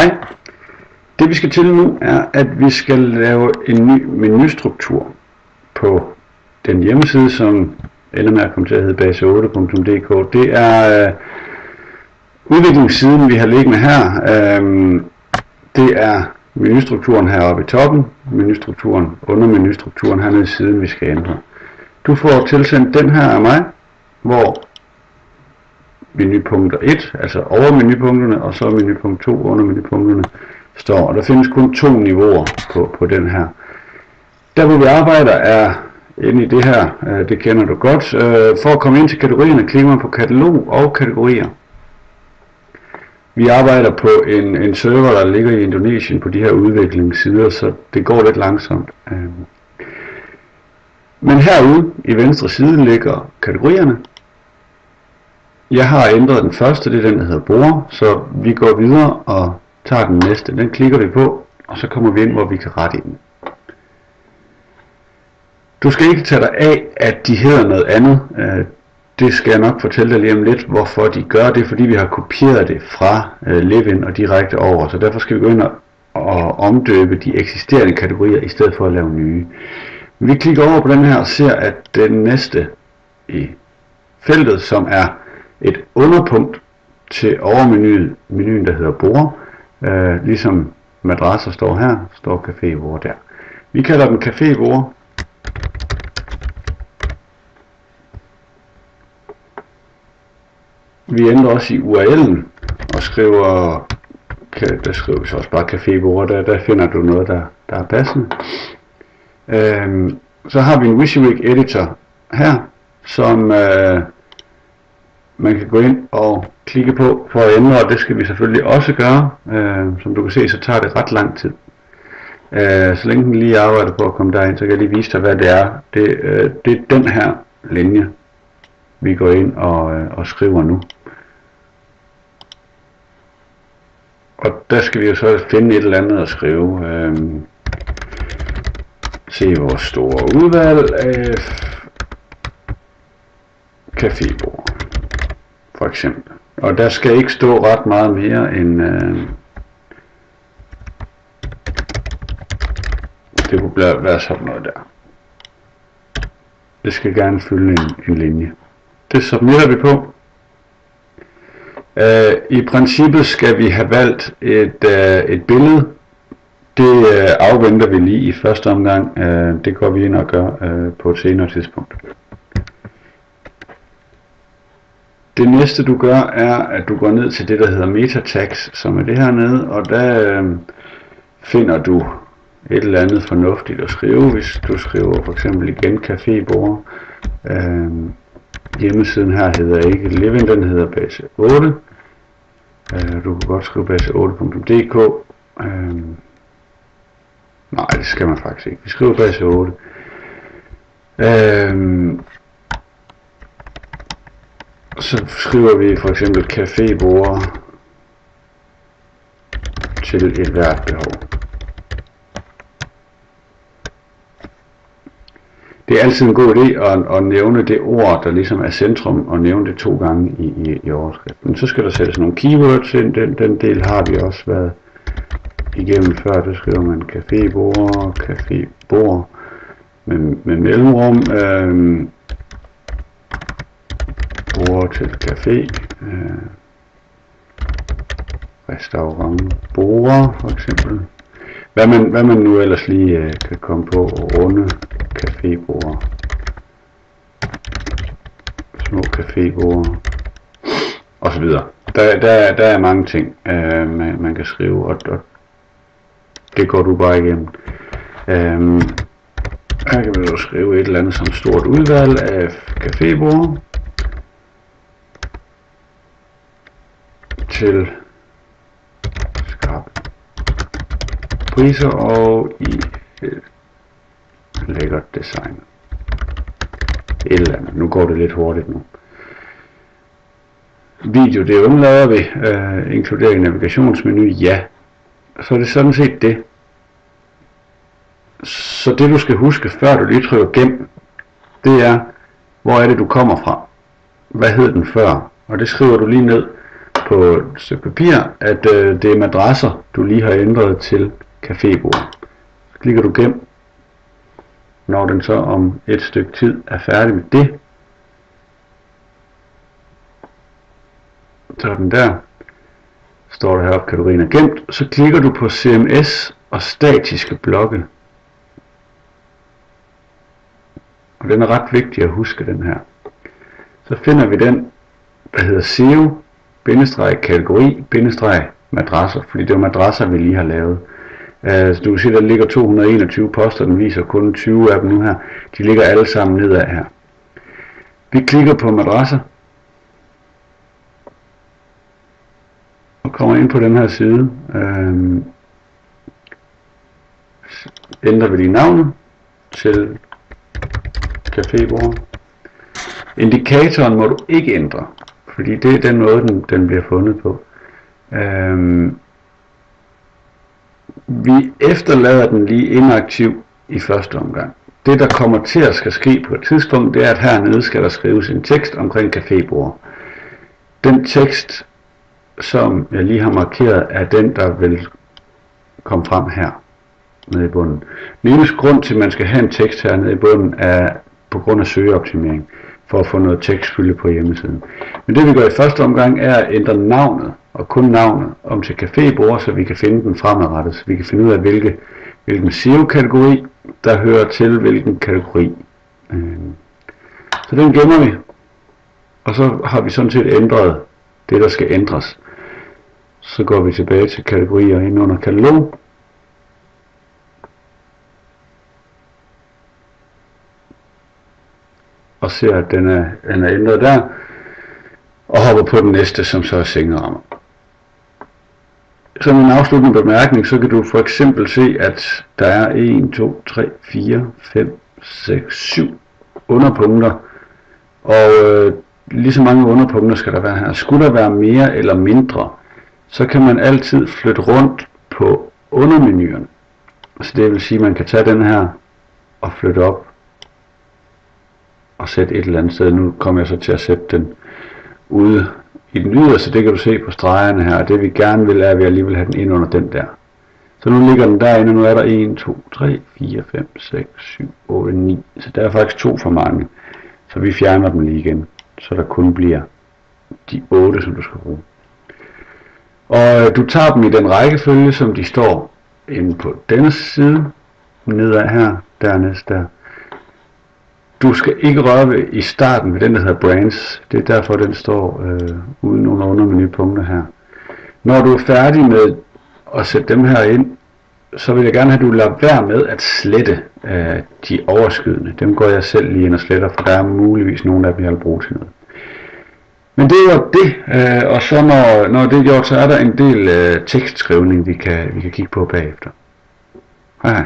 Hej. Det vi skal til nu er, at vi skal lave en ny menustruktur på den hjemmeside, som ender med at komme til at hedde base8.dk. Det er udviklingssiden, vi har liggende her. Det er menustrukturen heroppe i toppen, menustrukturen under menustrukturen hernede i siden, vi skal ændre. Du får tilsendt den her af mig, hvor menupunkter 1, altså over menupunkterne, og så menupunkt 2 under menupunkterne står. Og der findes kun 2 niveauer på den her. Der hvor vi arbejder er inde i det her, det kender du godt. For at komme ind til kategorierne, klikker man på katalog og kategorier. Vi arbejder på en server, der ligger i Indonesien på de her udviklingssider, så det går lidt langsomt. Men herude i venstre side ligger kategorierne. Jeg har ændret den første, det er den, der hedder bruger, så vi går videre og tager den næste. Den klikker vi på, og så kommer vi ind, hvor vi kan rette i den. Du skal ikke tage dig af, at de hedder noget andet. Det skal jeg nok fortælle dig lige om lidt, hvorfor de gør det, fordi vi har kopieret det fra Livin og direkte over. Så derfor skal vi gå ind og omdøbe de eksisterende kategorier, i stedet for at lave nye. Vi klikker over på den her og ser, at den næste i feltet, som er et underpunkt til overmenuen, der hedder bord, ligesom madrasser står her, står cafébord der. Vi kalder den cafébord. Vi ændrer også i URL'en og skriver, der skriver vi så også bare cafébord, der finder du noget, der er passende. Så har vi en WYSIWYG editor her, som man kan gå ind og klikke på for at ændre, og det skal vi selvfølgelig også gøre. Som du kan se, så tager det ret lang tid. Så længe den lige arbejder på at komme derind, så kan jeg lige vise dig, hvad det er. Det er den her linje, vi går ind og skriver nu. Og der skal vi jo så finde et eller andet at skrive. Se vores store udvalg af cafébord, for eksempel. Og der skal ikke stå ret meget mere end det kunne være sådan noget der. Det skal gerne fylde en linje. Det submitter vi på. I princippet skal vi have valgt et billede. Det afventer vi lige i første omgang. Det går vi ind og gør på et senere tidspunkt. Det næste du gør er, at du går ned til det, der hedder meta tags, som er det her nede, og der finder du et eller andet fornuftigt at skrive. Hvis du skriver for eksempel igen cafébord, hjemmesiden her hedder ikke Livin, den hedder base8. Du kan godt skrive base8.dk. Nej, det skal man faktisk ikke. Vi skriver base8. Så skriver vi for eksempel cafébord til et hvert behov. Det er altid en god idé at nævne det ord, der ligesom er centrum, og nævne det 2 gange i overskriften. Så skal der sættes nogle keywords ind. Den del har vi også været igennem før. Der skriver man cafébord med mellemrum. Bord til café. Restaurant. Bord for eksempel. Hvad man nu ellers lige kan komme på. Runde cafébord. Små cafébord. Og så videre. Der er mange ting, man kan skrive, og det går du bare igennem. Her kan vi jo skrive et eller andet som stort udvalg af cafébord til skarpe priser og i lækkert design. Et eller andet. Nu går det lidt hurtigt nu. Video, det undlader vi. Inkludering navigationsmenu, ja. Så er det sådan set det. Så det du skal huske, før du lige trykker gem, det er, hvor er det du kommer fra? Hvad hed den før? Og det skriver du lige ned på et stykke papir, at det er madrasser, du lige har ændret til cafébord. Så klikker du gem, når den så om et stykke tid er færdig med det. Så er den der. Står der heroppe, kategorien er gemt. Så klikker du på CMS og statiske blokke. Og den er ret vigtig at huske, den her. Så finder vi den, der hedder SEO-kategori-madrasser, fordi det er madrasser, vi lige har lavet. Så du kan se, der ligger 221 poster, den viser kun 20 af dem nu her. De ligger alle sammen nedad her. Vi klikker på madrasser. Og kommer ind på den her side. Ændrer vi lige navnet til cafébord. Indikatoren må du ikke ændre, fordi det er den måde, den bliver fundet på. Vi efterlader den lige inaktiv i første omgang. Det, der kommer til at skal ske på et tidspunkt, det er, at hernede skal der skrives en tekst omkring cafébord. Den tekst, som jeg lige har markeret, er den, der vil komme frem her nede i bunden. Den eneste grund til, at man skal have en tekst her nede i bunden, er på grund af søgeoptimering, for at få noget tekstfylde på hjemmesiden. Men det vi gør i første omgang, er at ændre navnet, og kun navnet, om til cafébord, så vi kan finde den fremadrettet, så vi kan finde ud af, hvilken SEO-kategori, der hører til hvilken kategori. Så den gemmer vi, og så har vi sådan set ændret det, der skal ændres. Så går vi tilbage til kategorier ind under katalog. Og ser, at den er ændret der. Og hopper på den næste, som så er sengerammer. Som en afsluttende bemærkning, så kan du for eksempel se, at der er 1, 2, 3, 4, 5, 6, 7 underpunkter. Og lige så mange underpunkter skal der være her. Skulle der være mere eller mindre, så kan man altid flytte rundt på undermenuerne. Så det vil sige, at man kan tage den her og flytte op og sætte et eller andet sted. Nu kommer jeg så til at sætte den ude i den yderste, det kan du se på stregerne her, og det vi gerne vil er, at vi alligevel have den ind under den der. Så nu ligger den derinde, og nu er der 1, 2, 3, 4, 5, 6, 7, 8, 9. Så der er faktisk 2 for mange. Så vi fjerner dem lige igen, så der kun bliver de 8, som du skal bruge. Og du tager dem i den rækkefølge, som de står inde på denne side, nedad her, dernæst der. Du skal ikke røre ved i starten ved den, der hedder brands. Det er derfor, den står uden under undermenupunkter her. Når du er færdig med at sætte dem her ind, så vil jeg gerne have, at du lader være med at slette de overskydende. Dem går jeg selv lige ind og sletter, for der er muligvis nogle af dem, jeg vil bruge til noget. Men det er jo det, og så når det er gjort, så er der en del tekstskrivning, vi kan kigge på bagefter. Hej hej.